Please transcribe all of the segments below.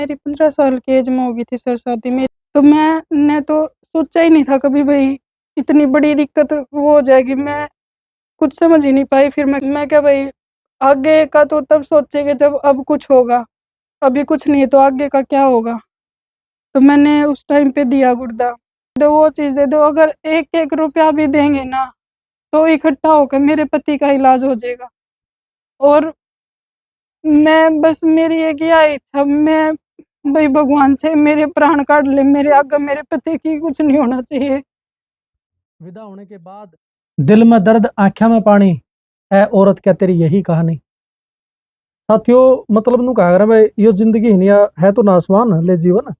मेरी 15 साल की एज में हो गई थी सर शादी मेरी। तो मैंने तो सोचा ही नहीं था कभी भई इतनी बड़ी दिक्कत वो हो जाएगी। मैं कुछ समझ ही नहीं पाई। फिर मैं क्या भई आगे का तो तब सोचेंगे जब अब कुछ होगा, अभी कुछ नहीं है तो आगे का क्या होगा? तो मैंने उस टाइम पे दिया गुर्दा। तो वो चीज़ दे दो, अगर 1-1 रुपया भी देंगे ना, तो इकट्ठा होकर मेरे पति का इलाज हो जाएगा। और मैं बस मेरी एक यही इच्छा, मैं भई भगवान से मेरे प्राण काट ले, मेरे आगे मेरे पति की कुछ नहीं होना चाहिए। विदा होने के बाद दिल में दर्द आंखों में पानी, है औरत क्या तेरी यही कहानी। साथियों, मतलब नु कहा भाई यो जिंदगी हिनिया है तो नासवान ले जीवन,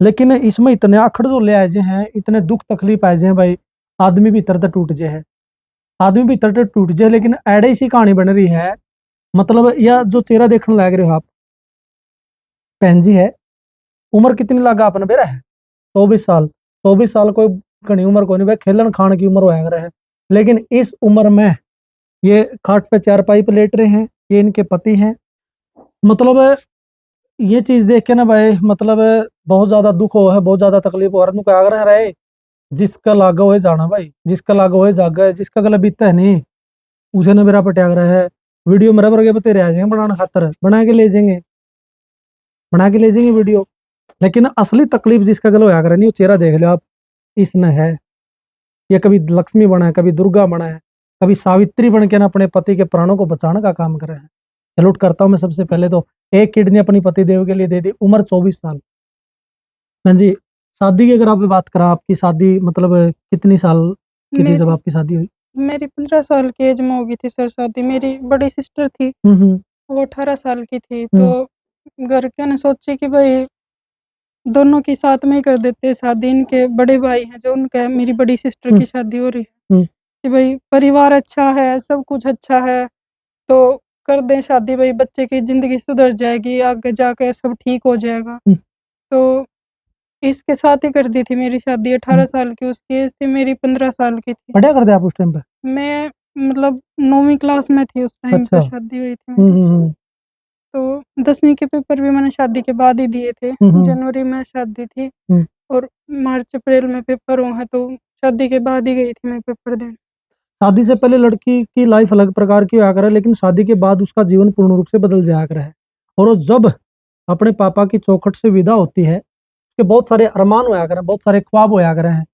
लेकिन इसमें इतने आखड़ जो ले आए जे हैं, इतने दुख तकलीफ आए जे हैं भाई, आदमी भीतर तो टूट जे है, आदमी भीतर तो टूट जे। लेकिन ऐडे सी कहानी बन रही है। मतलब यह जो चेहरा देखने लग रहे हो आप, बहन जी है, उम्र कितनी लगा अपने बेरा है, 24 साल। 24 साल कोई घनी उम्र को नहीं भाई, खेलन खान की उम्र होया करे है। लेकिन इस उम्र में ये खाट पे चारपाई पे लेट रहे हैं, ये इनके पति हैं। मतलब ये चीज देख के ना भाई, मतलब बहुत ज्यादा दुख हो है, बहुत ज्यादा तकलीफ हो रहा है। अगर रहे जिसका लागो है जाना भाई, जिसका लागो है जागा है, जिसका गला बीतता है नहीं, उसे ने मेरा पटाग रहा है। वीडियो मेरा बरगे बते रह जाएंगे बनाना खातर, बना के ले जाएंगे वीडियो। लेकिन असली तकलीफ जिसका गला होया करे नहीं, वो चेहरा देख लो आप, इसमें है। ये कभी लक्ष्मी बना है, कभी दुर्गा बना है, कभी सावित्री बन के ना अपने पति के प्राणों को बचाने का काम कर रहे हैं। सैल्यूट करता हूं मैं सबसे पहले तो। एक किडनी अपनी पति देव के लिए दे दी, उम्र 24 साल। हाँ जी। शादी की अगर आप बात करा, आपकी शादी मतलब कितनी साल की थी जब मेरी आपकी शादी हुई? मेरी 15 साल की एज में हो गई थी सर शादी। मेरी बड़ी सिस्टर थी, हम्म। वो 18 साल की थी। हम्म। तो घर के ने सोची कि भई दोनों की साथ में ही कर देते हैं शादी। इनके बड़े भाई हैं जो उनका मेरी बड़ी सिस्टर हम्म। की शादी हो रही है, हम्म। कि भई परिवार अच्छा है, सब कुछ अच्छा है, तो कर दें शादी, भई बच्चे की ज़िंदगी सुधर जाएगी, आगे जाके सब ठीक हो जाएगा। हम्म। तो इसके साथ ही कर दी थी मेरी शादी। 18 हम्म। साल की उसकी एज थी, मेरी 15 साल की थी। पढ़ा कर दे आप उस टाइम पे? मैं मतलब 9वीं क्लास में थी उस टाइम अच्छा। पे शादी हुई थी हम्म। मेरी। हम्म। तो 10वीं के पेपर भी मैंने शादी के बाद ही दिए थे। हम्म। जनवरी में शादी थी हम्म। और मार्च अप्रैल में पेपर हुआ है, तो शादी के बाद ही गई थी मैं पेपर देने। शादी से पहले लड़की की लाइफ अलग प्रकार की होया करे, लेकिन शादी के बाद उसका जीवन पूर्ण रूप से बदल जाया करे है। और वो जब अपने पापा की चौखट से विदा होती है, उसके बहुत सारे अरमान होया करे, बहुत सारे ख्वाब होया करे हैं।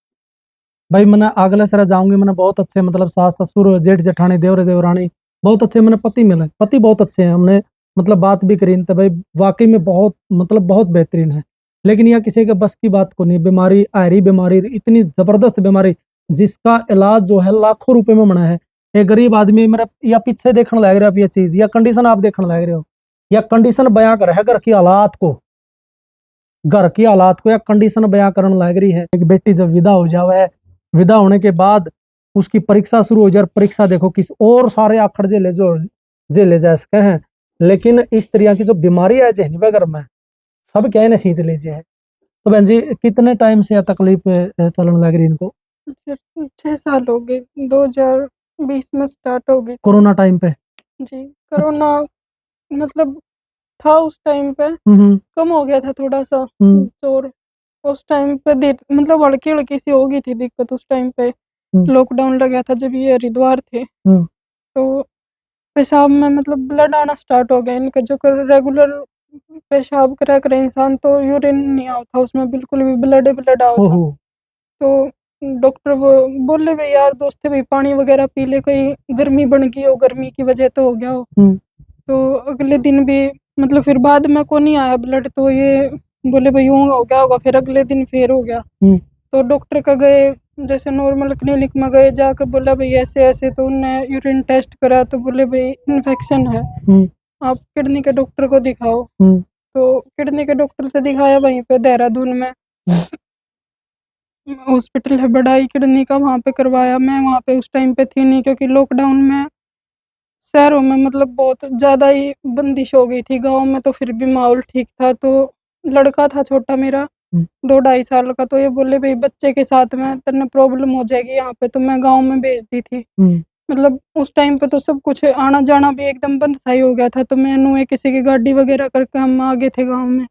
भाई मैंने अगले सर जाऊंगी, मैंने बहुत अच्छे मतलब सास ससुर जेठ जेठानी देवर देवरानी बहुत अच्छे मैंने पति मिले, पति बहुत अच्छे हैं। हमने मतलब बात भी करी इनसे भाई, वाकई में बहुत मतलब बहुत बेहतरीन है। लेकिन यह किसी के बस की बात को नहीं, बीमारी आयरी बीमारी, इतनी जबरदस्त बीमारी जिसका इलाज जो है लाखों रुपए में बना है। एक गरीब आदमी मेरा या पीछे देखने लग रहे हो आप, ये चीज या कंडीशन आप देखने लग रहे हो, या कंडीशन बयां कर है घर की हालात को, घर की हालात को या कंडीशन बयां करने लग रही है। एक बेटी जब विदा हो जावे, विदा होने के बाद उसकी परीक्षा शुरू हो जाए, परीक्षा देखो किस और सारे आखड़ जे ले जा सके हैं। लेकिन इस तरह की जो बीमारी है जहनी वगैरह में, सब क्या है ना सीध लीजिए है। तो बहन जी, कितने टाइम से यह तकलीफ चलन लग रही इनको? सिर्फ 6 साल हो गए, 2020 में स्टार्ट हो गई थी। कोरोना टाइम पे? जी, अच्छा। कोरोना मतलब था उस टाइम पे, हम्म। कम हो गया था थोड़ा-सा। हम्म। और उस टाइम पे मतलब हल्की-हल्की सी हो गई थी दिक्कत उस टाइम पे। हम्म। लॉकडाउन लगा था जब ये हरिद्वार थे, हम्म। तो पेशाब में मतलब ब्लड आना स्टार्ट हो गया इनका। जो कर रेगुलर पेशाब करा करे इंसान तो यूरिन नहीं आता उसमें, बिल्कुल भी ब्लड ही ब्लड आ था। ओहो। तो डॉक्टर वो बोले भई यार दोस्त थे भई पानी वगैरह पी ले, कहीं गर्मी बन गई हो, गर्मी की वजह तो हो गया हो। हम्म। तो अगले दिन भी मतलब फिर बाद में को नहीं आया ब्लड, तो ये बोले भई यूँ हो गया होगा, फिर अगले दिन फिर हो गया। हम्म। तो डॉक्टर का गए, जैसे नॉर्मल क्लिनिक में गए, जाकर बोला भई ऐसे-ऐसे, तो उनने यूरिन टेस्ट करा तो बोले भई इन्फेक्शन है, हम्म। आप किडनी के डॉक्टर को दिखाओ। हम्म। तो किडनी के डॉक्टर से दिखाया वहीं पे देहरादून में, हॉस्पिटल है बड़ा ही किडनी का, वहाँ पे करवाया। मैं वहाँ पे उस टाइम पे थी नहीं क्योंकि लॉकडाउन में शहरों में मतलब बहुत ज़्यादा ही बंदिश हो गई थी। गाँव में तो फिर भी माहौल ठीक था। तो लड़का था छोटा मेरा, हम्म। 2 ढाई साल का, तो ये बोले भई बच्चे के साथ में तेने प्रॉब्लम हो जाएगी यहाँ पे, तो मैं गाँव में भेज दी थी। हम्म। मतलब उस टाइम पे तो सब कुछ आना-जाना भी एकदम बंद सा ही हो गया था, तो मैं नुए किसी की गाड़ी वगैरह करके हम आ गए थे गाँव में।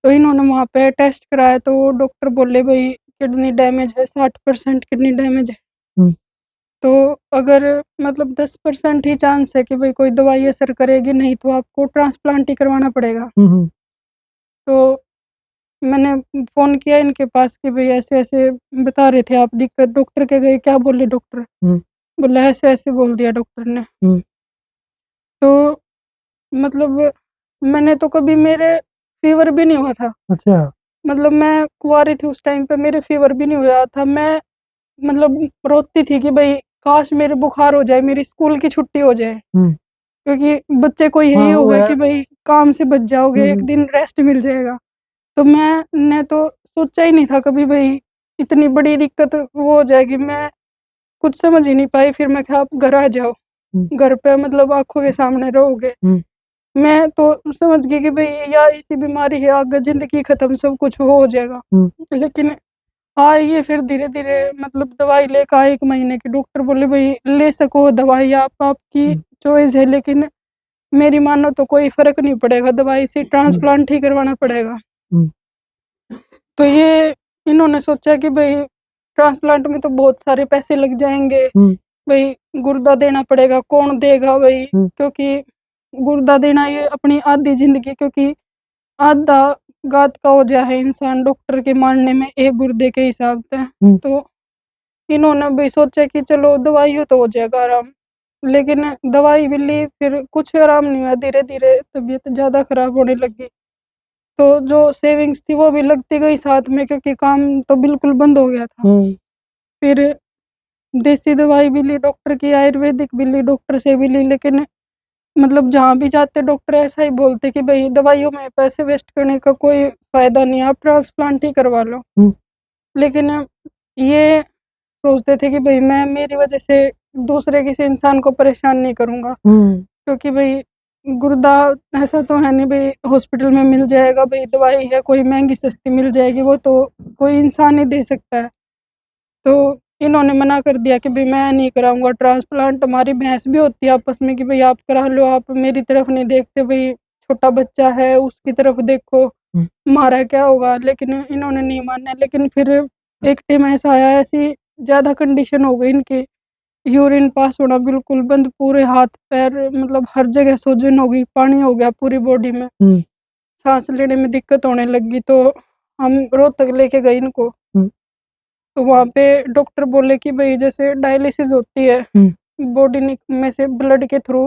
तो इन्होंने वहाँ पे टेस्ट कराया तो डॉक्टर बोले भई किडनी डैमेज है, 60% किडनी डैमेज है। हुँ। तो अगर मतलब 10% ही चांस है कि भई कोई दवाई असर करेगी, नहीं तो आपको ट्रांसप्लांट ही करवाना पड़ेगा। हुँ, हुँ। तो मैंने फ़ोन किया इनके पास कि भई ऐसे-ऐसे बता रहे थे आप दिक्कत, डॉक्टर के गए, क्या बोले डॉक्टर? हुँ, बोला ऐसे-ऐसे बोल दिया डॉक्टर ने। हुँ। तो मतलब मैंने तो कभी मेरे फ़ीवर भी नहीं हुआ था। अच्छा। मतलब मैं कुँवारी थी उस टाइम पे, मेरे फ़ीवर भी नहीं हुआ था। मैं मतलब रोती थी कि भई काश मेरे बुखार हो जाए, मेरी स्कूल की छुट्टी हो जाए। हुँ। क्योंकि बच्चे को यही हाँ, वो होगा है। कि भई काम से बच हुँ, जाओगे, एक हुँ। दिन रेस्ट मिल जाएगा। तो मैंने तो सोचा ही नहीं था कभी भई इतनी बड़ी दिक्कत वो हो जाएगी। मैं कुछ समझ ही नहीं पाई, फिर मैं कहा आप घर आ जाओ। हुँ, घर पे मतलब आँखों के सामने रहोगे। हुँ, मैं तो समझ गई कि भई या ऐसी बीमारी है, आगे ज़िंदगी ख़त्म, सब कुछ वो हो जाएगा। हुँ, लेकिन ये फिर धीरे-धीरे मतलब दवाई लेकर आए 1 महीने की, डॉक्टर बोले भई ले सको दवाई आप, आपकी हुँ, चॉइस है, लेकिन मेरी मानो तो कोई फ़र्क नहीं पड़ेगा, दवाई से हुँ, ट्रांसप्लांट ही करवाना पड़ेगा। हुँ, तो ये इन्होंने सोचा कि भई ट्रांसप्लांट में तो बहुत सारे पैसे लग जाएँगे, हुँ, भई गुर्दा देना पड़ेगा, कौन देगा भई? हुँ, क्योंकि गुर्दा देना ये अपनी आधी ज़िंदगी, क्योंकि आधा घात का हो गया है इंसान डॉक्टर के मानने में एक गुर्दे के हिसाब से। हुँ, तो इन्होंने भी सोचा कि चलो दवाई हो तो हो जाएगा आराम। लेकिन दवाई भी ली, फिर कुछ आराम नहीं हुआ, धीरे-धीरे तबीयत ज़्यादा ख़राब होने लगी। तो जो सेविंग्स थी वो भी लगती गई साथ में, क्योंकि काम तो बिल्कुल बंद हो गया था। हुँ, फिर देसी दवाई भी ली डॉक्टर की, आयुर्वेदिक भी ली, डॉक्टर से भी ली, लेकिन मतलब जहाँ भी जाते डॉक्टर ऐसा ही बोलते कि भई दवाइयों में पैसे वेस्ट करने का कोई फ़ायदा नहीं है, आप ट्रांसप्लांट ही करवा लो। हुँ, लेकिन ये सोचते थे कि भई मैं मेरी वज़ह से दूसरे किसी इंसान को परेशान नहीं करूँगा, हुँ, क्योंकि भई गुर्दा ऐसा तो है नहीं भई हॉस्पिटल में मिल जाएगा, भई दवाई है कोई महँगी सस्ती मिल जाएगी, वो तो कोई इंसान ही दे सकता है। तो इन्होंने मना कर दिया कि भई मैं नहीं कराऊँगा ट्रांसप्लांट, हमारी बहस भी होती है आपस में कि भई आप करा लो, आप मेरी तरफ नहीं देखते, भई छोटा बच्चा है उसकी तरफ देखो, हुँ, हमारा क्या होगा? लेकिन इन्होंने नहीं माना। लेकिन फिर एक टाइम ऐसा आया, ऐसी ज़्यादा कंडीशन हो गई इनकी, यूरिन पास होना बिल्कुल बंद, पूरे हाथ-पैर मतलब हर जगह सूजन हो गई, पानी हो गया पूरी बॉडी में, हुँ, साँस लेने में दिक्कत होने लगी। तो हम रोहतक लेके गए इनको। हुँ, तो वहाँ पे डॉक्टर बोले कि भई जैसे डायलिसिस होती है, हुँ, बॉडी में से ब्लड के थ्रू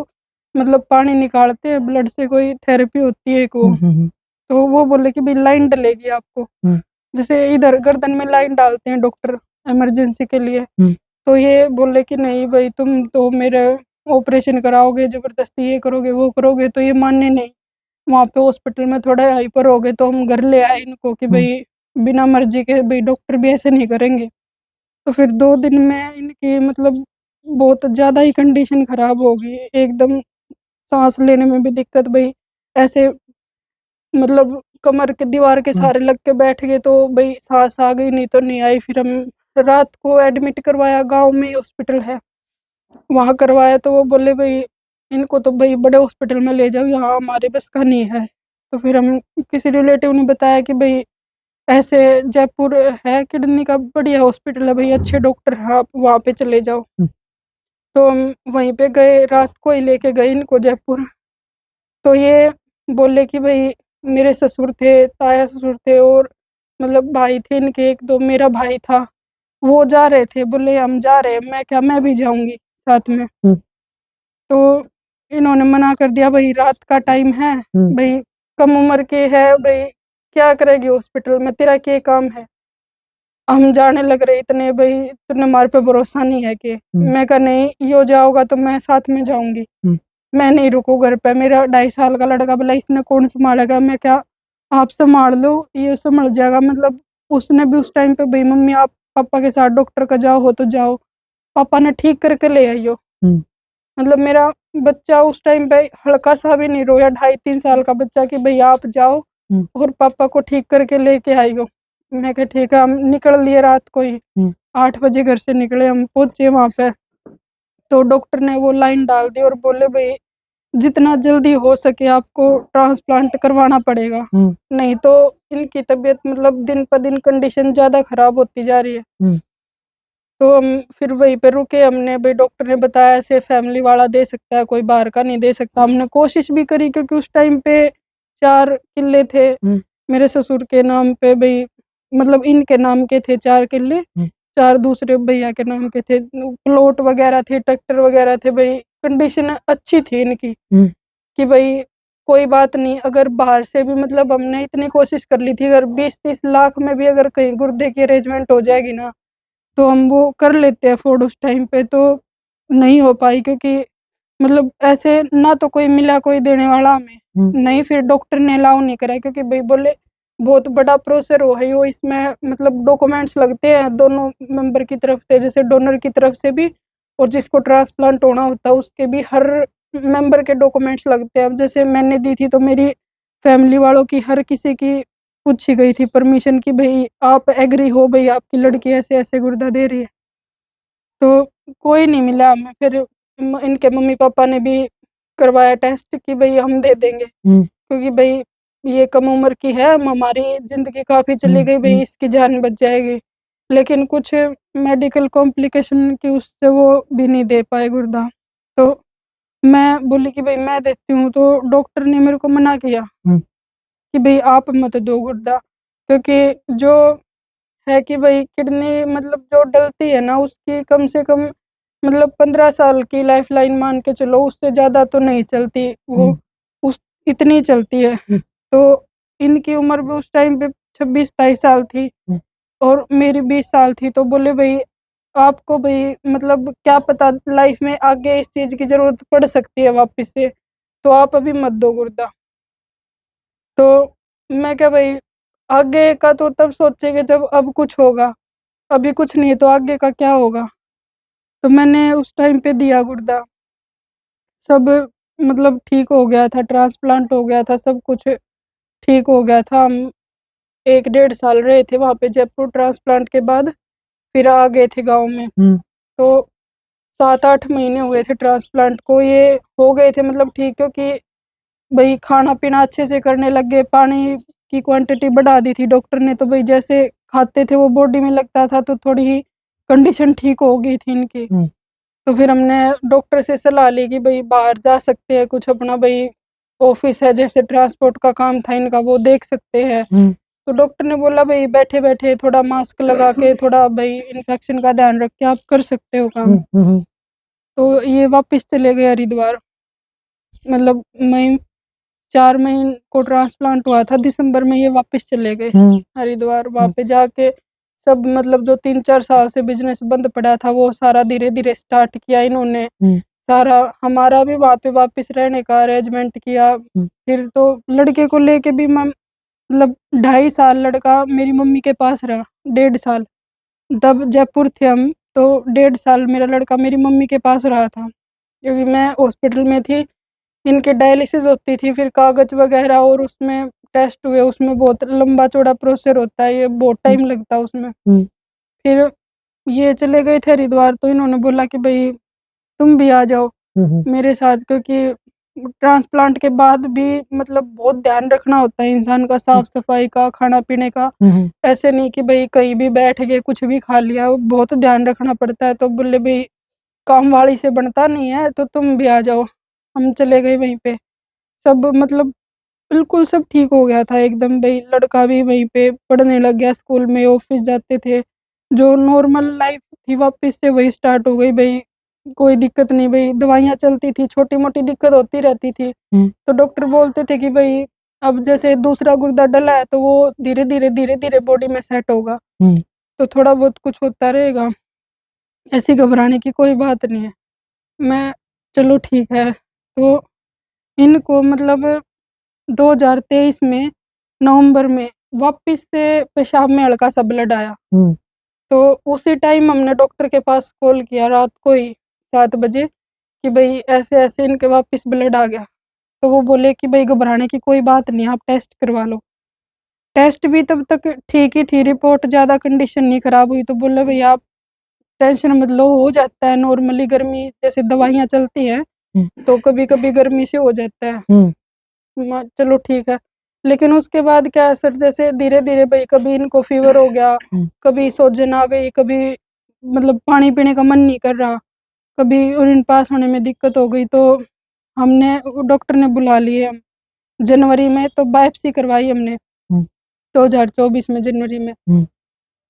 मतलब पानी निकालते हैं, ब्लड से कोई थेरेपी होती है एक वो। हुँ, हुँ, हुँ, तो वो बोले कि भई लाइन डलेगी आपको। हुँ, जैसे इधर गर्दन में लाइन डालते हैं डॉक्टर इमरजेंसी के लिए। हुँ, तो ये बोले कि नहीं भई तुम तो मेरा ऑपरेशन कराओगे, ज़बरदस्ती ये करोगे, वो करोगे, तो ये माने नहीं। वहाँ पे हॉस्पिटल में थोड़ा हाइपर हो गए, तो हम घर ले आए इनको कि हुँ, भई बिना मर्ज़ी के भई डॉक्टर भी ऐसे नहीं करेंगे। तो फिर 2 दिन में इनकी मतलब बहुत ज़्यादा ही कंडीशन ख़राब हो गई, एकदम साँस लेने में भी दिक्कत भई, ऐसे मतलब कमर के दीवार के हुँ, सहारे लग के बैठ गए तो भई साँस आ गई, नहीं तो नहीं आई। फिर हम रात को एडमिट करवाया, गाँव में ही हॉस्पिटल है, वहाँ करवाया तो वो बोले भई इनको तो भई बड़े हॉस्पिटल में ले जाओ, यहाँ हमारे बस का नहीं है। तो फिर हम किसी रिलेटिव ने बताया कि भई ऐसे जयपुर है किडनी का बढ़िया हॉस्पिटल है भई, अच्छे डॉक्टर हैं, आप वहाँ पे चले जाओ। हुँ, तो हम वहीं पे गए, रात को ही लेके गए इनको जयपुर। तो ये बोले कि भई मेरे ससुर थे, ताया ससुर थे और मतलब भाई थे इनके 1-2, मेरा भाई था, वो जा रहे थे, बोले हम जा रहे हैं, मैं क्या मैं भी जाऊँगी साथ में। हुँ, तो इन्होंने मना कर दिया, भई रात का टाइम है, हुँ, भई कम उम्र के है, भई क्या करेगी हॉस्पिटल में, तेरा क्या काम है? हम जाने लग रहे इतने, भई तूने हमारे पे भरोसा नहीं है के? हुँ, मैं कहा नहीं, यो जाओगा तो मैं साथ में जाऊँगी। हुँ, मैं नहीं रुकूँ घर पे, मेरा 2.5 साल का लड़का, भला इसने कौन सँभालेगा? मैं क्या आप सँभाल लो, ये सँभल जाएगा। मतलब उसने भी उस टाइम पे भई मम्मी आप पापा के साथ डॉक्टर का जाओ हो तो जाओ। पापा ने ठीक करके ले आइयो। हुँ, मतलब मेरा बच्चा उस टाइम पे हल्का-सा भी नहीं रोया, 2.5-3 साल का बच्चा, कि भई आप जाओ हुँ, और पापा को ठीक करके लेके आइयो। मैं कहा ठीक है, हम निकल लिए रात को ही, हुँ, 8 बजे घर से निकले, हम पहुँचे वहाँ पे, तो डॉक्टर ने वो लाइन डाल दी और बोले भई जितना जल्दी हो सके आपको ट्रांसप्लांट करवाना पड़ेगा, नहीं तो इनकी तबीयत मतलब दिन प दिन कंडीशन ज़्यादा ख़राब होती जा रही है। तो हम फिर वहीं पे रुके, हमने भई डॉक्टर ने बताया ऐसे फैमिली वाला दे सकता है, कोई बाहर का नहीं दे सकता। हमने कोशिश भी करी क्योंकि उस टाइम पे 4 किल्ले थे मेरे ससुर के नाम पे, भई मतलब इनके नाम के थे 4 किल्ले, 4 दूसरे भैया के नाम के थे। प्लॉट वगैरह थे, ट्रैक्टर वगैरह थे, भई कंडीशन अच्छी थी इनकी कि भई कोई बात नहीं, अगर बाहर से भी मतलब हमने इतनी कोशिश कर ली थी, अगर 20-30 लाख में भी अगर कहीं गुर्दे की अरेंजमेंट हो जाएगी ना, तो हम वो कर लेते हैं अफ़ोर्ड उस टाइम पे, तो नहीं हो पाई क्योंकि मतलब ऐसे ना तो कोई मिला कोई देने वाला हमें, नहीं फिर डॉक्टर ने अलाउ नहीं करा क्योंकि भई बोले बहुत बड़ा प्रोसेस हो है यो, इसमें मतलब डॉक्यूमेंट्स लगते हैं दोनों मेंबर की तरफ से, जैसे डोनर की तरफ से भी और जिसको ट्रांसप्लांट होना होता है उसके भी, हर मेंबर के डॉक्यूमेंट्स लगते हैं। अब जैसे मैंने दी थी तो मेरी फैमिली वालों की हर किसी की पूछी गई थी परमिशन कि भई आप एग्री हो, भई आपकी लड़की ऐसे-ऐसे गुर्दा दे रही है। तो कोई नहीं मिला हमें, फिर इनके मम्मी-पापा ने भी करवाया टेस्ट कि भई हम दे देंगे, क्योंकि भई ये कम उम्र की है, हमारी ज़िंदगी काफ़ी चली गई, भई इसकी जान बच जाएगी। लेकिन कुछ मेडिकल कॉम्प्लिकेशन की उससे वो भी नहीं दे पाए गुर्दा। तो मैं बोली कि भई मैं देती हूँ, तो डॉक्टर ने मेरे को मना किया कि भई आप मत दो गुर्दा, क्योंकि जो है कि भई किडनी मतलब जो डलती है ना उसकी कम से कम मतलब 15 साल की लाइफ़लाइन मान के चलो, उससे ज़्यादा तो नहीं चलती वो, उस इतनी चलती है। तो इनकी उम्र भी उस टाइम पे 26-27 साल थी और मेरी 20 साल थी, तो बोले भई आपको भई मतलब क्या पता लाइफ़ में आगे इस चीज़ की ज़रूरत पड़ सकती है वापस से, तो आप अभी मत दो गुर्दा। तो मैं क्या भई आगे का तो तब सोचेंगे जब अब कुछ होगा, अभी कुछ नहीं है तो आगे का क्या होगा? तो मैंने उस टाइम पे दिया गुर्दा, सब मतलब ठीक हो गया था, ट्रांसप्लांट हो गया था, सब कुछ ठीक हो गया था। हम 1 डेढ़ साल रहे थे वहाँ पे जयपुर ट्रांसप्लांट के बाद, फिर आ गए थे गाँव में। तो 7-8 महीने हुए थे ट्रांसप्लांट को, ये हो गए थे मतलब ठीक, क्योंकि भई खाना-पीना अच्छे से करने लग गए, पानी की क्वांटिटी बढ़ा दी थी डॉक्टर ने, तो भई जैसे खाते थे वो बॉडी में लगता था, तो थोड़ी ही कंडीशन ठीक हो गई थी इनकी। तो फिर हमने डॉक्टर से सलाह ली कि भई बाहर जा सकते हैं, कुछ अपना भई ऑफ़िस है जैसे ट्रांसपोर्ट का काम था इनका वो देख सकते हैं। तो डॉक्टर ने बोला भई बैठे-बैठे थोड़ा मास्क लगा के थोड़ा भई इन्फेक्शन का ध्यान रख के आप कर सकते हो काम। तो ये वापस चले गए हरिद्वार, मतलब मई 4 मई को ट्रांसप्लांट हुआ था, दिसंबर में ये वापस चले गए हरिद्वार। वहाँ पे जाके सब मतलब जो 3-4 साल से बिज़नेस बंद पड़ा था वो सारा धीरे-धीरे स्टार्ट किया इन्होंने। सारा हमारा भी वहाँ पे वापस रहने का अरेंजमेंट किया। फिर तो लड़के को लेके भी मैं मतलब 2.5 साल लड़का मेरी मम्मी के पास रहा, 1.5 साल। तब जयपुर थे हम, तो 1.5 साल मेरा लड़का मेरी मम्मी के पास रहा था, क्योंकि मैं हॉस्पिटल में थी। इनकी डायलिसिस होती थी, फिर कागज़ वगैरह और उसमें टेस्ट हुए, उसमें बहुत लंबा-चौड़ा प्रोसेस होता है, ये बहुत टाइम लगता है उसमें। फिर ये चले गए थे हरिद्वार, तो इन्होंने बोला कि भई तुम भी आ जाओ मेरे साथ, क्योंकि ट्रांसप्लांट के बाद भी मतलब बहुत ध्यान रखना होता है इंसान का, साफ-सफाई का, खाना-पीने का। ऐसे नहीं कि भई कहीं भी बैठ गए, कुछ भी खा लिया, बहुत ध्यान रखना पड़ता है। तो बोले भई कामवाली से बनता नहीं है, तो तुम भी आ जाओ। हम चले गए वहीं पे, सब मतलब बिल्कुल सब ठीक हो गया था एकदम, भई लड़का भी वहीं पे पढ़ने लग गया स्कूल में, ऑफ़िस जाते थे। जो नॉर्मल लाइफ़ थी वापस से वही स्टार्ट हो गई, भई कोई दिक्कत नहीं, भई दवाइयाँ चलती थी, छोटी-मोटी दिक्कत होती रहती थी। तो डॉक्टर बोलते थे कि भई अब जैसे दूसरा गुर्दा डला है तो वो धीरे-धीरे, धीरे-धीरे बॉडी में सेट होगा, तो थोड़ा बहुत कुछ होता रहेगा, ऐसी घबराने की कोई बात नहीं है। मैं चलो ठीक है, तो इनको मतलब 2023 में नवंबर में वापस से पेशाब में हल्का-सा ब्लड आया। तो उसी टाइम हमने डॉक्टर के पास कॉल किया रात को ही 7 बजे कि भई ऐसे-ऐसे इनके वापस ब्लड आ गया। तो वो बोले कि भई घबराने की कोई बात नहीं है, आप टेस्ट करवा लो। टेस्ट भी तब तक ठीक ही थी, रिपोर्ट ज़्यादा कंडीशन नहीं खराब हुई, तो बोले भई आप टेंशन मत लो, हो जाता है नॉर्मली, गर्मी जैसे दवाइयाँ चलती हैं, तो कभी-कभी गर्मी से हो जाता है। चलो ठीक है। लेकिन उसके बाद क्या है सर, जैसे धीरे-धीरे भई कभी इनको फ़ीवर हो गया, कभी सूजन आ गई, कभी मतलब पानी पीने का मन नहीं कर रहा, कभी यूरिन पास होने में दिक्कत हो गई, तो हमने वो डॉक्टर ने बुला लिए हम। जनवरी में तो बायोप्सी करवाई हमने, 2024 में जनवरी में।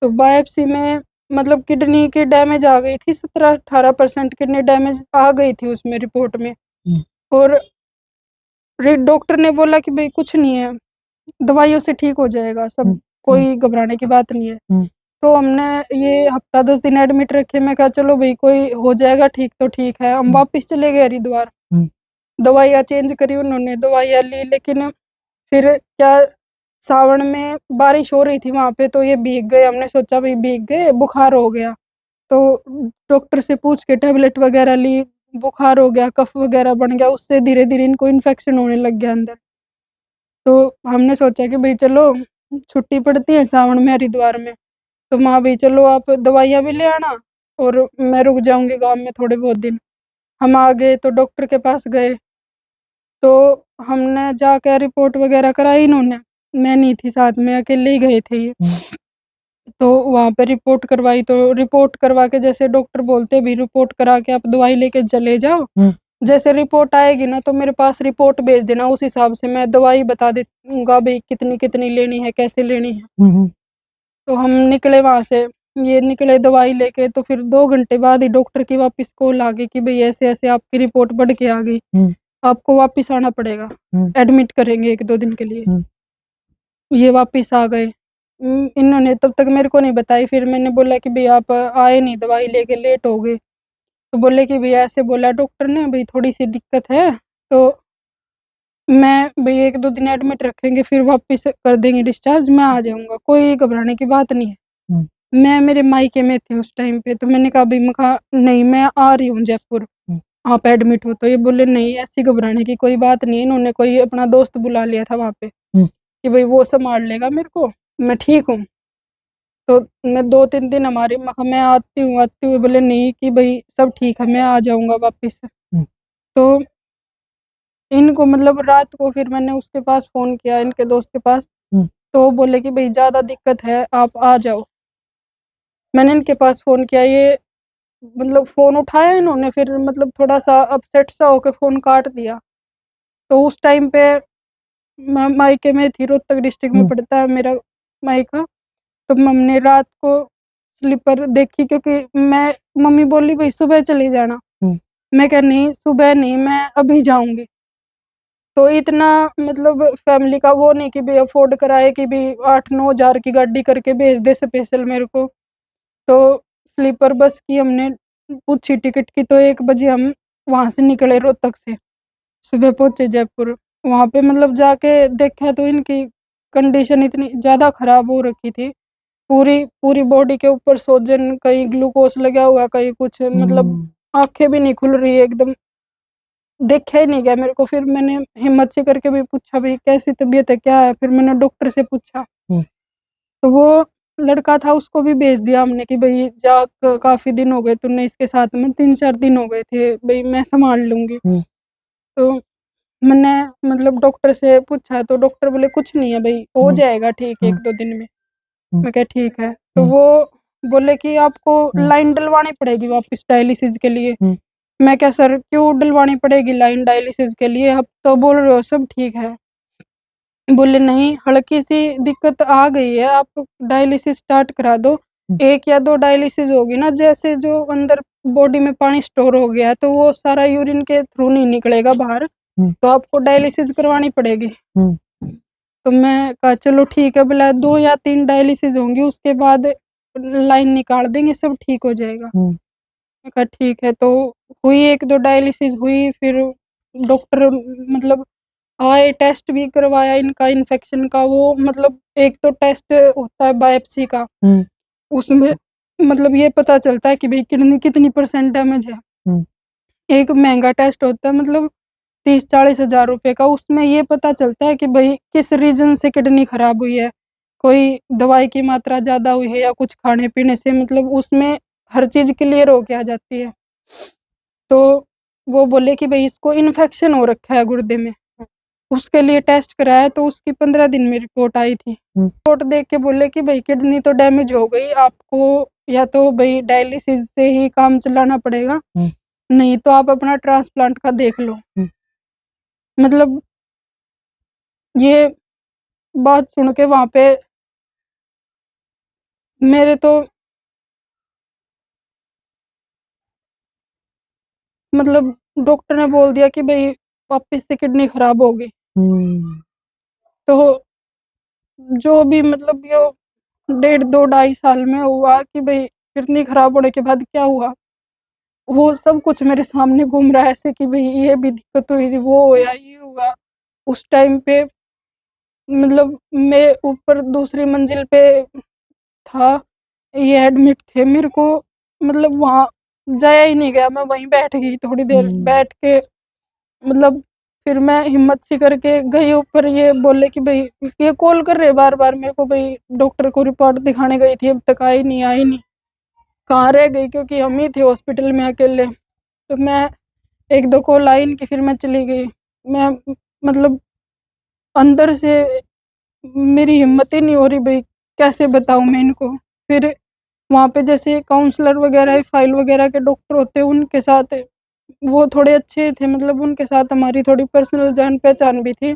तो बायोप्सी में मतलब किडनी की डैमेज आ गई थी, 17-18% किडनी डैमेज आ गई थी उसमें रिपोर्ट में। और डॉक्टर ने बोला कि भई कुछ नहीं है, दवाइयों से ठीक हो जाएगा सब, कोई घबराने की बात नहीं है। तो हमने ये हफ्ता 10 दिन एडमिट रखे, मैं कहा चलो भई कोई हो जाएगा ठीक तो ठीक है। हम वापस चले गए हरिद्वार, दवाइयाँ चेंज करी उन्होंने, दवाइयाँ ली, लेकिन फिर क्या, सावन में बारिश हो रही थी वहाँ पे, तो ये भीग गए, हमने सोचा भई भीग गए, बुखार हो गया। तो डॉक्टर से पूछ के टैबलेट वगैरह ली, बुखार हो गया, कफ वगैरह बन गया, उससे धीरे-धीरे इनको इन्फेक्शन होने लग गया अंदर। तो हमने सोचा कि भई चलो छुट्टी पड़ती है सावन में हरिद्वार में, तो माँ भई चलो आप दवाइयाँ भी ले आना और मैं रुक जाऊँगी गाँव में थोड़े बहुत दिन। हम आ गए तो डॉक्टर के पास गए, तो हमने जाके रिपोर्ट वगैरह कराई इन्होंने, मैं नहीं थी साथ में, अकेले ही गए थे ये। तो वहाँ पे रिपोर्ट करवाई, तो रिपोर्ट करवा के जैसे डॉक्टर बोलते भी रिपोर्ट करा के आप दवाई लेके चले जाओ, जैसे रिपोर्ट आएगी ना तो मेरे पास रिपोर्ट भेज देना, उस हिसाब से मैं दवाई बता दूँगा भई कितनी-कितनी लेनी है, कैसे लेनी है। तो हम निकले वहाँ से, ये निकले दवाई लेके, तो फिर 2 घंटे बाद ही डॉक्टर की वापस कॉल आ गई कि भई ऐसे-ऐसे आपकी रिपोर्ट बढ़ के आ गई, आपको वापस आना पड़ेगा, एडमिट करेंगे 1-2 दिन के लिए। ये वापस आ गए। इन्होंने तब तक मेरे को नहीं बताई, फिर मैंने बोला कि भई आप आए नहीं दवाई लेके, लेट हो गए। तो बोले कि भई ऐसे बोला डॉक्टर ने, भई थोड़ी-सी दिक्कत है, तो मैं भई 1-2 दिन एडमिट रखेंगे, फिर वापस कर देंगे डिस्चार्ज, मैं आ जाऊँगा, कोई घबराने की बात नहीं है। मैं मेरे मायके में थी उस टाइम पे, तो मैंने कहा भई, मैं कहा नहीं मैं आ रही हूँ जयपुर, आप एडमिट हो। तो ये बोले नहीं ऐसी घबराने की कोई बात नहीं है, इन्होंने कोई अपना दोस्त बुला लिया था वहाँ पे कि भई वो सँभाल लेगा मेरे को, मैं ठीक हूँ। तो मैं 2-3 दिन हमारी मैं आती हूँ, बोले नहीं कि भई सब ठीक है, मैं आ जाऊँगा वापस। तो इनको मतलब रात को फिर मैंने उसके पास फ़ोन किया, इनके दोस्त के पास, तो वो बोले कि भई ज़्यादा दिक्कत है, आप आ जाओ। मैंने इनके पास फ़ोन किया, ये मतलब फ़ोन उठाया इन्होंने, फिर मतलब थोड़ा-सा अपसेट सा होके फ़ोन काट दिया। तो उस टाइम पे मैं मायके में थी, रोहतक डिस्ट्रिक्ट में पड़ता है मेरा मायका। तो हमने रात को स्लीपर देखी, क्योंकि मैं मम्मी बोली भई सुबह चले जाना। मैं कहा नहीं सुबह नहीं, मैं अभी जाऊँगी। तो इतना मतलब फैमिली का वो नहीं कि भई अफ़ोर्ड कराए कि भई 8-9 हज़ार की गाड़ी करके भेज दे स्पेशल मेरे को। तो स्लीपर बस की हमने पूछी टिकट की, तो 1 बजे हम वहाँ से निकले रोहतक से, सुबह पहुँचे जयपुर। वहाँ पे मतलब जाके देखा तो इनकी कंडीशन इतनी ज़्यादा ख़राब हो रखी थी। पूरी पूरी बॉडी के ऊपर सोजन, कहीं ग्लूकोज़ लगा हुआ, कहीं कुछ, मतलब आँखें भी नहीं खुल रही है एकदम, देखा ही नहीं गया मेरे को। फिर मैंने हिम्मत से करके भी पूछा भई कैसी तबीयत है, क्या है? फिर मैंने डॉक्टर से पूछा, तो वो लड़का था उसको भी भेज दिया हमने कि भई जा, काफ़ी दिन हो गए तूने इसके साथ में, 3-4 दिन हो गए थे, भई मैं सँभाल लूँगी। तो मैंने मतलब डॉक्टर से पूछा, तो डॉक्टर बोले कुछ नहीं है भई, हो जाएगा ठीक 1-2 दिन में। मैं कहा ठीक है। तो वो बोले कि आपको लाइन डलवानी पड़ेगी वापस डायलिसिस के लिए। मैं कहा सर क्यों डलवानी पड़ेगी लाइन डायलिसिस के लिए? आप तो बोल रहे हो सब ठीक है। बोले नहीं हल्की-सी दिक्कत आ गई है, आप डायलिसिस स्टार्ट करा दो। 1 या 2 डायलिसिस होगी ना, जैसे जो अंदर बॉडी में पानी स्टोर हो गया है, तो वो सारा यूरिन के थ्रू नहीं निकलेगा बाहर, तो आपको डायलिसिस करवानी पड़ेगी। तो मैं कहा चलो ठीक है, बोला 2 या 3 डायलिसिस होंगी, उसके बाद लाइन निकाल देंगे, सब ठीक हो जाएगा। मैं कहा ठीक है। तो हुई 1-2 डायलिसिस हुई, फिर डॉक्टर मतलब आए, टेस्ट भी करवाया इनका इन्फेक्शन का, वो मतलब एक तो टेस्ट होता है बायोप्सी का, उसमें मतलब ये पता चलता है कि भई किडनी कितनी परसेंट डैमेज है। एक महँगा टेस्ट होता है मतलब 30-40 हज़ार रुपए का, उसमें ये पता चलता है कि भई किस रीज़न से किडनी खराब हुई है। कोई दवाई की मात्रा ज़्यादा हुई है या कुछ खाने-पीने से, मतलब उसमें हर चीज़ क्लियर हो के आ जाती है। तो वो बोले कि भई इसको इन्फेक्शन हो रखा है गुर्दे में। उसके लिए टेस्ट कराया तो उसकी 15 दिन में रिपोर्ट आई थी। रिपोर्ट देख के बोले कि भई किडनी तो डैमेज हो गई, आपको या तो भई डायलिसिस से ही काम चलाना पड़ेगा, नहीं तो आप अपना ट्रांसप्लांट का देख लो। मतलब ये बात सुन के वहाँ पे मेरे तो मतलब डॉक्टर ने बोल दिया कि भई वापस से किडनी खराब होगी। तो जो भी मतलब यो 1.5 2 ढाई साल में हुआ कि भई किडनी खराब होने के बाद क्या हुआ, वो सब कुछ मेरे सामने घूम रहा है ऐसे कि भई ये भी दिक्कत हुई थी, वो हुआ, ये हुआ। उस टाइम पे मतलब मैं ऊपर दूसरी मंजिल पे था, ये एडमिट थे। मेरे को मतलब वहाँ जाया ही नहीं गया, मैं वहीं बैठ गई थोड़ी देर, बैठ के मतलब फिर मैं हिम्मत सी करके गई ऊपर। ये बोले कि भई ये कॉल कर रहे बार-बार मेरे को, भई डॉक्टर को रिपोर्ट दिखाने गई थी, अब तक आई नहीं, आई नहीं। कहाँ रह गई क्योंकि हम ही थे हॉस्पिटल में अकेले। तो मैं 1-2 कॉल आई इनकी, फिर मैं चली गई। मैं मतलब अंदर से मेरी हिम्मत ही नहीं हो रही भई कैसे बताऊँ मैं इनको। फिर वहाँ पे जैसे काउंसलर वगैरह, फाइल वगैरह के डॉक्टर होते हैं उनके साथ, वो थोड़े अच्छे थे, मतलब उनके साथ हमारी थोड़ी पर्सनल जान-पहचान भी थी।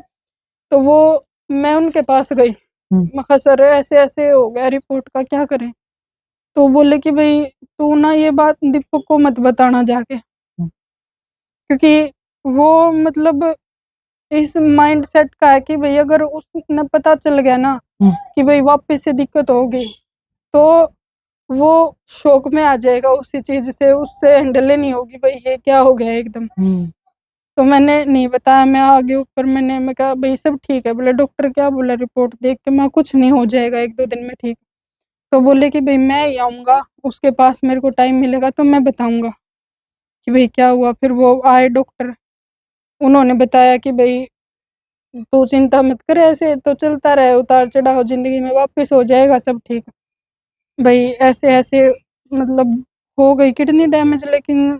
तो वो मैं उनके पास गई। मैं कहा सर ऐसे-ऐसे हो गया रिपोर्ट का, क्या करें? तो बोले कि भई तू ना ये बात दीपक को मत बताना जाके। क्योंकि वो मतलब इस माइंडसेट का है कि भई अगर उसने पता चल गया ना कि भई वापस से दिक्कत होगी, तो वो शॉक में आ जाएगा उसी चीज़ से, उससे हैंडल ही नहीं होगी भई ये क्या हो गया एकदम। तो मैंने नहीं बताया, मैं आगे ऊपर मैं कहा भई सब ठीक है। बोले डॉक्टर क्या बोला रिपोर्ट देख के? मैं कुछ नहीं, हो जाएगा 1-2 दिन में ठीक। तो बोले कि भई मैं ही आऊँगा उसके पास, मेरे को टाइम मिलेगा तो मैं बताऊँगा कि भई क्या हुआ। फिर वो आए डॉक्टर, उन्होंने बताया कि भई तू चिंता मत कर, ऐसे तो चलता रहे उतार-चढ़ाव ज़िंदगी में, वापस हो जाएगा सब ठीक। भई ऐसे-ऐसे मतलब हो गई किडनी डैमेज, लेकिन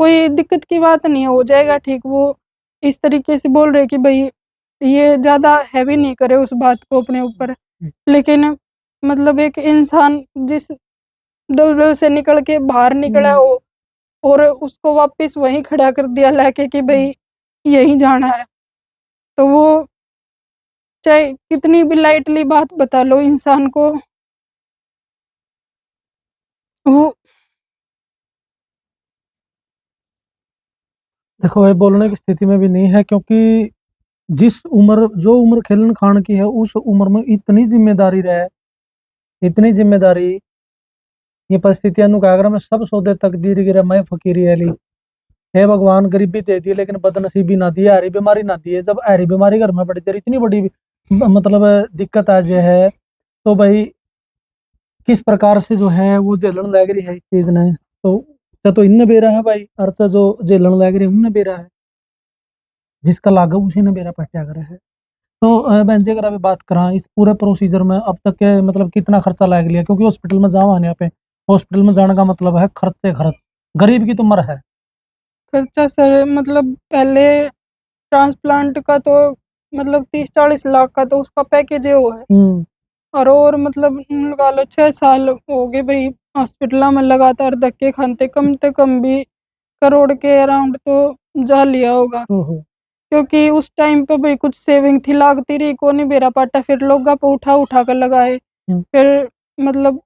कोई दिक्कत की बात नहीं है, हो जाएगा ठीक। वो इस तरीके से बोल रहे कि भई ये ज़्यादा हैवी नहीं करे उस बात को अपने ऊपर। लेकिन मतलब एक इंसान जिस दलदल से निकल के बाहर निकला हो और उसको वापस वहीं खड़ा कर दिया लाके कि भई यहीं जाना है, तो वो चाहे कितनी भी लाइटली बात बता लो इंसान को, वो देखो ये बोलने की स्थिति में भी नहीं है, क्योंकि जो उम्र खेलन खान की है उस उम्र में इतनी जिम्मेदारी रहे, इतनी जिम्मेदारी, ये परिस्थितियां नु कागर में सब सौदे तकदीर गिरे मैं फकीरी अली। हे भगवान गरीबी दे दी लेकिन बदनसीबी ना दी, हरी बीमारी ना दी है। जब हरी बीमारी घर में पड़ी तेरी इतनी बड़ी मतलब दिक्कत आ जाए है, तो भाई किस प्रकार से जो है वो झेलन लग रही है इस चीज ने। तो इनने बेरा है भाई, अर्चा जो झेलन लग रही है उनने बेरा है, जिसका लागू उसी ने बेरा पट्या करे है। तो बहन जी अगर अभी बात करा इस पूरे प्रोसीजर में अब तक के मतलब कितना खर्चा लग लिया, क्योंकि हॉस्पिटल में जाओ आने पे, हॉस्पिटल में जाने का मतलब है खर्च से खर्च, गरीब की तो मर है। खर्चा सर मतलब पहले ट्रांसप्लांट का तो मतलब 30-40 लाख का तो उसका पैकेज है वो है। और मतलब लगा लो 6 साल हो गए भई हॉस्पिटल में लगातार धक्के खाते, कम से कम भी करोड़ के अराउंड तो जा लिया होगा। क्योंकि उस टाइम पे भई कुछ सेविंग थी, लागती रही को नहीं बेरा पाटा, फिर लोगा पे उठा-उठा कर लगाए। फिर मतलब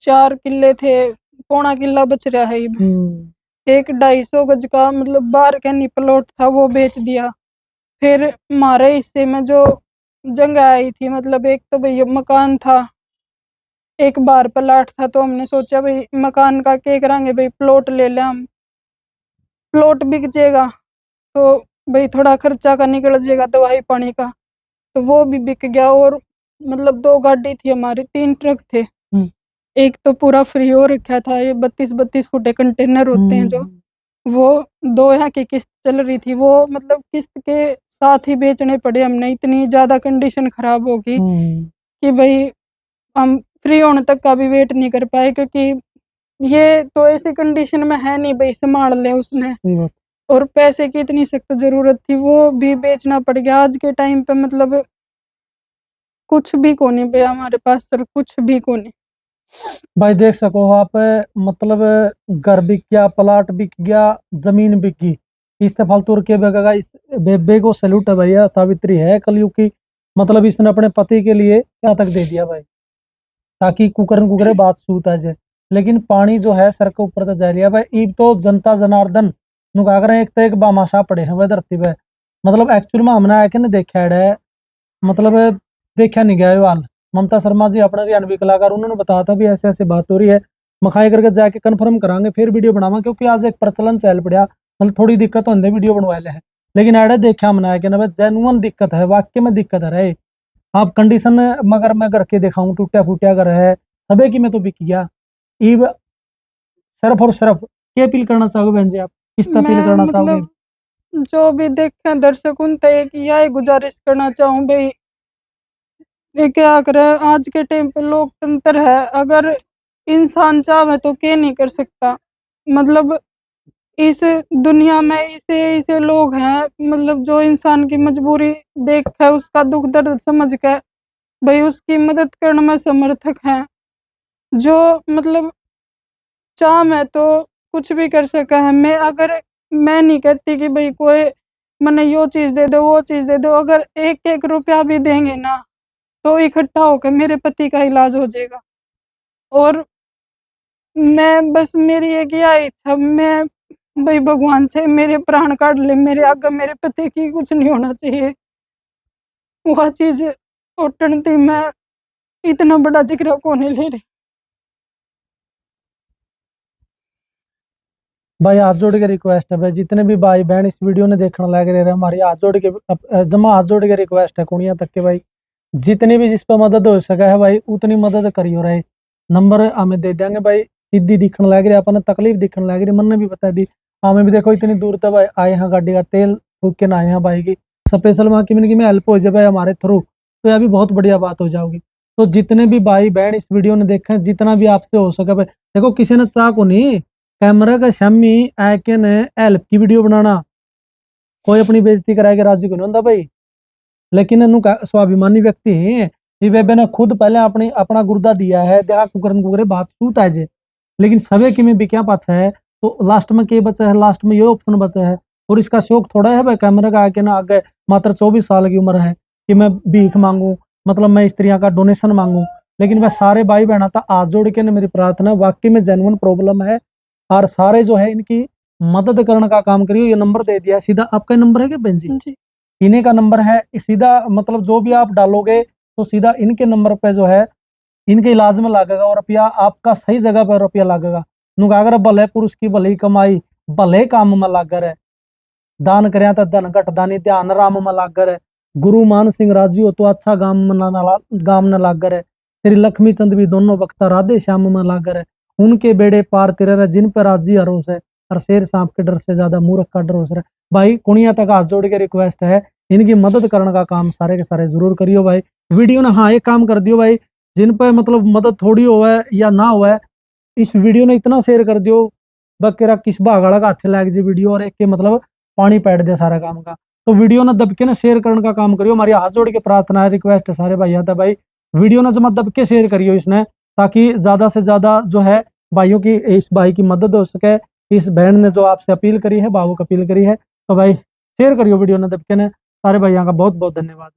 4 किल्ले थे, पौना किल्ला बच रहा है अब। एक 250 गज का मतलब बाहर कहीं प्लॉट था वो बेच दिया। फिर हमारे हिस्से में जो जगह आई थी, मतलब एक तो भई मकान था, एक बाहर प्लॉट था, तो हमने सोचा भई मकान का क्या करेंगे भई, प्लॉट ले लें हम। प्लॉट बिक जाएगा तो भई थोड़ा खर्चा का निकल जाएगा दवाई पानी का, तो वो भी बिक गया। और मतलब 2 गाड़ी थी हमारी, 3 ट्रक थे। एक तो पूरा फ्री हो रखा था, ये 32-32 फुट कंटेनर होते हैं जो, वो 2 यहाँ की किस्त चल रही थी, वो मतलब किस्त के साथ ही बेचने पड़े हमने, इतनी ज़्यादा कंडीशन खराब हो गई कि भई हम फ्री होने तक का भी वेट नहीं कर पाए, क्योंकि ये तो ऐसी कंडीशन में है नहीं भई संभाल ले उसने। और पैसे की इतनी सख्त ज़रूरत थी, वो भी बेचना पड़ गया। आज के टाइम पे मतलब कुछ भी कोनी बे हमारे पास सर, कुछ भी कोनी। भाई देख सको हो आप, मतलब घर बिक गया, प्लाट बिक गया, जमीन बिक गई। इससे फालतू और क्या बिकेगा? इस बेबे को सैल्यूट है भैया, सावित्री है कलयुग की। मतलब इसने अपने पति के लिए क्या तक दे दिया भाई, ताकि कुकरन कुकरे बात सूत आ जाए। लेकिन पानी जो है सर के ऊपर तो जा लिया भाई। ईब तो जनता जनार्दन नुका एक तो एक बामाशा पड़े हैं वह धरती पे। मतलब एक्चुअल में हमने आके ना देखा है, मतलब देखा नहीं गया ये हाल। ममता शर्मा जी अपने हरियाणवी कलाकार, उन्होंने बताया था भी ऐसे ऐसे बात हो रही है। मखाई करके जाके कन्फर्म करांगे फिर वीडियो बनावा, क्योंकि आज एक प्रचलन चल पड़ा। मतलब थोड़ी दिक्कत होने वीडियो बनवा ले है, लेकिन एडे देखा हमने आके ना भाई जेनुअन दिक्कत है, वाकई में दिक्कत है रे। आप कंडीशन मगर मैं करके दिखाऊं, टूटा फूटा घर है सबे की, मैं तो बिक गया। ईब सिर्फ और सिर्फ क्या अपील करना चाहोगे बहन जी, आप किस तरह अपील मैं करना चाहोगे? मतलब जो भी देखें दर्शक उन तक एक यही गुज़ारिश करना चाहूँ भई, ये क्या करे आज के टाइम पे लोकतंत्र है, अगर इंसान चाहे तो क्या नहीं कर सकता। मतलब इस दुनिया में ऐसे-ऐसे लोग हैं, मतलब जो इंसान की मजबूरी देख के उसका दुःख दर्द समझ के भई उसकी मदद करने में समर्थक हैं। जो मतलब चाह तो कुछ भी कर सका है। मैं नहीं कहती कि भई कोई मने यो चीज़ दे दो, वो चीज़ दे दो, अगर 1-1 रुपया भी देंगे ना, तो इकट्ठा होके मेरे पति का इलाज हो जाएगा। और मैं बस मेरी एक यही इच्छा, मैं भई भगवान से मेरे प्राण काट ले, मेरे आगे मेरे पति की कुछ नहीं होना चाहिए। वह चीज़ ओटन थी, मैं इतना बड़ा जिक्र कोनी ले रही। भाई हाथ जोड़ के रिक्वेस्ट है भाई, जितने भी भाई बहन इस वीडियो ने देखने लग रहे हैं, हमारी हाथ जोड़ के जमा हाथ जोड़ के रिक्वेस्ट है कुड़िया तक के भाई, जितनी भी जिस पर मदद हो सका है भाई उतनी मदद करियो रहे। नंबर हमें दे देंगे भाई। सीधी दिखने लग रही, अपन तकलीफ दिखने लग रही, मन ने भी बता दी। हमें भी देखो इतनी दूर तक भाई आए हैं, गाड़ी का तेल फूक के ना आए हैं भाई की। स्पेशल वहाँ की में हेल्प हो जाए भाई हमारे थ्रू, तो यह भी बहुत बढ़िया बात हो जाएगी। तो जितने भी भाई बहन इस वीडियो ने देखे, जितना भी आपसे हो सके भाई, देखो किसी ने चाह को नहीं कैमरा का शम्मी आके ने हेल्प की वीडियो बनाना, कोई अपनी बेइज्जती कराए के राजी को नहीं होता भाई। लेकिन इन्हू स्वाभिमानी व्यक्ति है, ये बेबे ने खुद पहले अपनी अपना गुर्दा दिया है, देखा कुकरन कुकरे बात सूत है जे। लेकिन सवे की में भी क्या पास है, तो लास्ट में क्या बचा है? लास्ट में ये ऑप्शन बचा है। और इसका शौक थोड़ा है भाई कैमरा का आके ना आगे, मात्र 24 साल की उम्र है कि मैं भीख मांगू, मतलब मैं स्त्रियों का डोनेशन मांगू। लेकिन मैं सारे भाई बहना था हाथ जोड़ के ना मेरी प्रार्थना, वाकई में जेन्युइन प्रॉब्लम है। और सारे जो है इनकी मदद करने का काम करियो। ये नंबर दे दिया सीधा, आपका नंबर है क्या बहन जी? जी। इन्हीं का नंबर है सीधा, मतलब जो भी आप डालोगे तो सीधा इनके नंबर पे जो है इनके इलाज में लगेगा, और रुपया आपका सही जगह पर रुपया लगेगा। नुगागर भले पुरुष की भले ही कमाई, भले काम में लागर है। दान करे तो धन घट दानी, ध्यान राम में लागर है। गुरु मान सिंह राजी हो तो अच्छा गाम न लागर है। श्री लक्ष्मी चंद भी दोनों वक्ता राधे श्याम में लागर है। उनके बेड़े पार तेरे रहे, जिन पर राजी हरोस है। और शेर सांप के डर से ज्यादा मूर्ख का डर हो है। भाई कुनिया तक हाथ जोड़ के रिक्वेस्ट है, इनकी मदद करने का काम सारे के सारे जरूर करियो भाई। वीडियो ना हाँ एक काम कर दियो भाई, जिन पर मतलब मदद थोड़ी हुआ है या ना हुआ है, इस वीडियो ने इतना शेयर कर दियो बकेरा किस भागाड़ा का हाथ लग जाए वीडियो, और एक के मतलब पानी पैट दे सारा काम का। तो वीडियो ना दबके ना शेयर करने का काम करियो, हमारी हाथ जोड़ के प्रार्थना है, रिक्वेस्ट है सारे भाइयों था भाई। वीडियो ना जमा दबके शेयर करियो इसने, ताकि ज्यादा से ज्यादा जो है भाइयों की, इस भाई की मदद हो सके। इस बहन ने जो आपसे अपील करी है, भावुक अपील करी है, तो भाई शेयर करियो वीडियो ना दबके ने। सारे भाइयों का बहुत बहुत धन्यवाद।